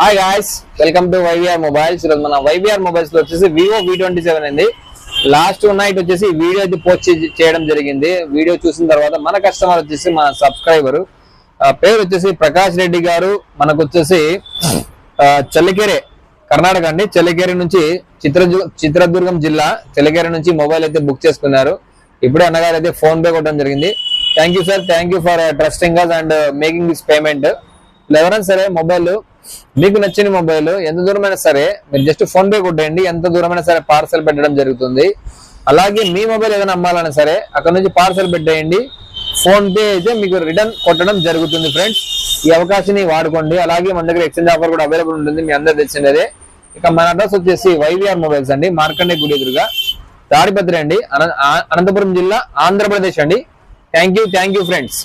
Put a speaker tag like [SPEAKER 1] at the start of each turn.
[SPEAKER 1] Hi guys, welcome to YVR mobiles. ఈరోజు మన YVR mobiles లో వచ్చేసి వివో V27 ఉంది. లాస్ట్ నైట్ వచ్చేసి వీడియో అయితే పోస్ట్ చేయడం జరిగింది. వీడియో చూసిన తర్వాత మన కస్టమర్ వచ్చేసి మన సబ్స్క్రైబర్ పేరు వచ్చేసి ప్రకాష్ రెడ్డి గారు, మనకు వచ్చేసి చల్లకెరె కర్ణాటక అండి. చల్లకెరె నుంచి చిత్రదుర్గం జిల్లా చల్లకెరె నుంచి మొబైల్ అయితే బుక్ చేసుకున్నారు. ఇప్పుడే అన్నగారు అయితే ఫోన్ పే కొట్టడం జరిగింది. Thank you sir, thank you for trusting us and making this payment. ఎవరైనా సరే మొబైల్ మీకు నచ్చిన మొబైల్ ఎంత దూరమైనా సరే మీరు జస్ట్ ఫోన్ పే కొట్టేయండి, ఎంత దూరమైనా సరే పార్సల్ పెట్టడం జరుగుతుంది. అలాగే మీ మొబైల్ ఏదైనా అమ్మాలన్నా సరే అక్కడ నుంచి పార్సల్ పెట్టేయండి, ఫోన్ పే అయితే మీకు రిటర్న్ కొట్టడం జరుగుతుంది. ఫ్రెండ్స్, ఈ అవకాశాన్ని వాడుకోండి. అలాగే మన దగ్గర ఎక్స్చేంజ్ ఆఫర్ కూడా అవైలబుల్ ఉంటుంది, మీ అందరు తెలిసిందే. ఇక మన అడ్రస్ వచ్చేసి వైవిఆర్ మొబైల్స్ అండి, మార్కండే గుడి ఎదురుగా, తాడిపత్రి అండి, అనంతపురం జిల్లా, ఆంధ్రప్రదేశ్ అండి. Thank you friends.